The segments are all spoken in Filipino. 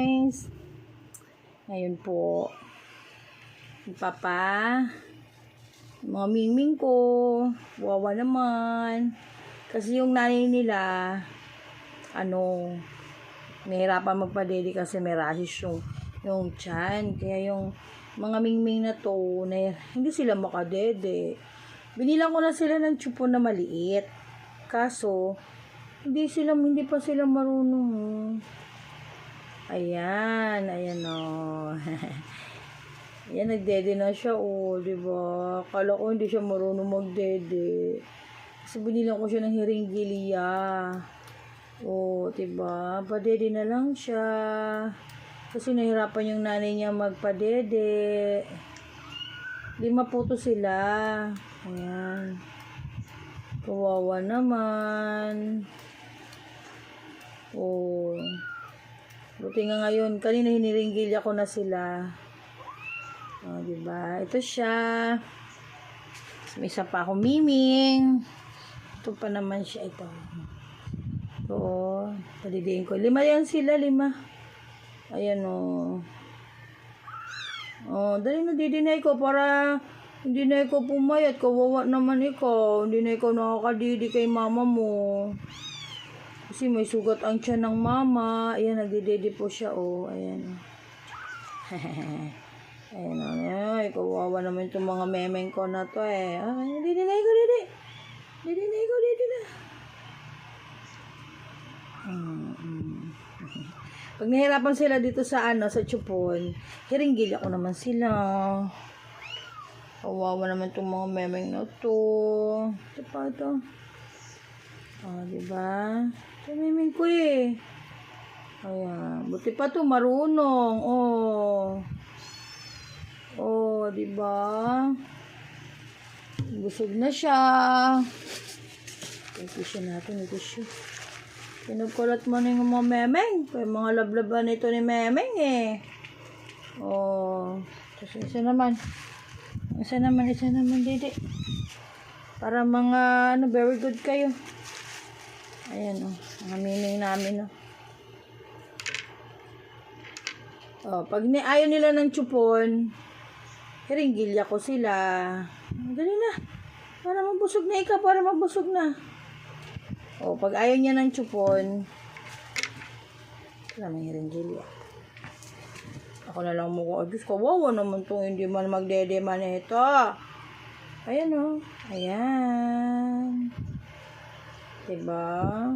guys. Ngayon po, mga mingming ko, wawa naman. Kasi yung nanay nila, nahirapan magpadede kasi may rashes yung tiyan. Kaya yung mga mingming na to, hindi sila makadede. Binilang ko na sila ng tsupo na maliit. Kaso, hindi pa sila marunong. Ayan o. Ayan, nagdede na siya diba? Akala ko hindi siya marunong magdede. Kasi binilang ko siya ng hiringgilya. Diba? Padede na lang siya. Kasi nahirapan yung nanay niya magpadede. 5 po to sila. Ayan. Kawawa naman. Buti nga ngayon. Kanina hiniringgilya ko na sila. Diba? Ito siya. May isa pa akong miming. Ito pa naman siya. Ito. Padidiin ko. 5 yan sila. 5. Ayan dali na didinay ko para hindi na ikaw pumayat. Kawawa naman ikaw. Hindi na ikaw nakakadidi kay mama mo. Kasi may sugat ang tiyan ng mama. Ayan, nagdididi po siya Ayan. Ayan kawawa naman itong mga memeng ko na to didinay ko, didinay ko, didinay. Pag nahirapan sila dito sa sa tsupon, hiringgilya ko naman sila. Kawawa naman itong mga memeng na to. Ito pa ito. Diba? Ito memeng ko Ayan. Buti pa ito marunong. Diba? Busog na siya. Tissue natin. Tissue. Pinagkulat mo na yung mga memeng. Kaya mga lablaban ito ni memeng Tapos isa naman. Isa naman, didi. Para mga, very good kayo. Ayan, mga miming namin, pag ayaw nila ng tsupon, hiringgilya ko sila. Dali na. Para mabusog na ikaw, pag ayaw niya ng tsupon, wala may hiringgilya. Ako na lang mo ko, Diyos, kawawa naman itong hindi man magdede man ito. Ayan Ayan. Diba?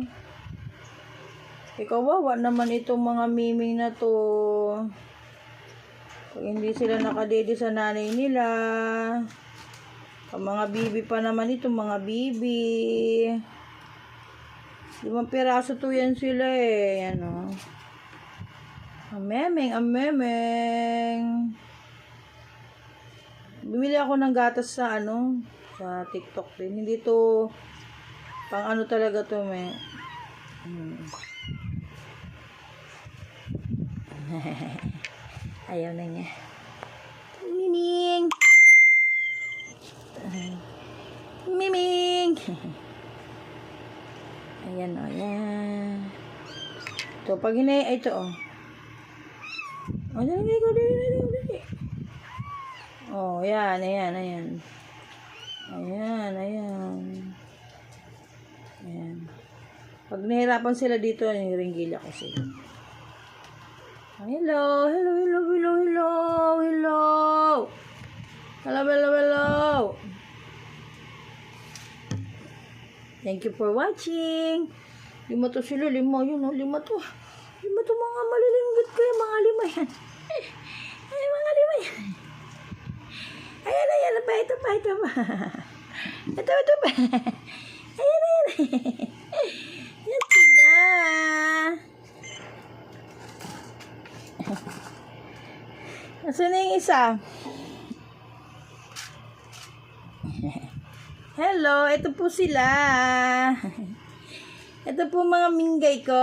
Kawawa naman itong mga miming na to. Pag hindi sila nakadede sa nanay nila. Ang mga bibi pa naman ito, mga bibi. 5 piraso to yan sila Ayan Amemeng. Bumili ako ng gatas sa sa TikTok din. Hindi to pang talaga to Ayaw na niya. Miming. Ayan Ito pag ito dali. Ayan. Pag nahirapan sila dito, hiringgilya ko sila. Hello. Thank you for watching. 5 to sila, 5 yun 5 to. 5 to mga malilinggot ko yung mga 5 yan. Ay, mga 5 yan. Ayan pa, ito pa. Ito pa. Ayan. Yan sila. Nasaan na yung isa? Hello, ito po sila. Ito po mga minggay ko.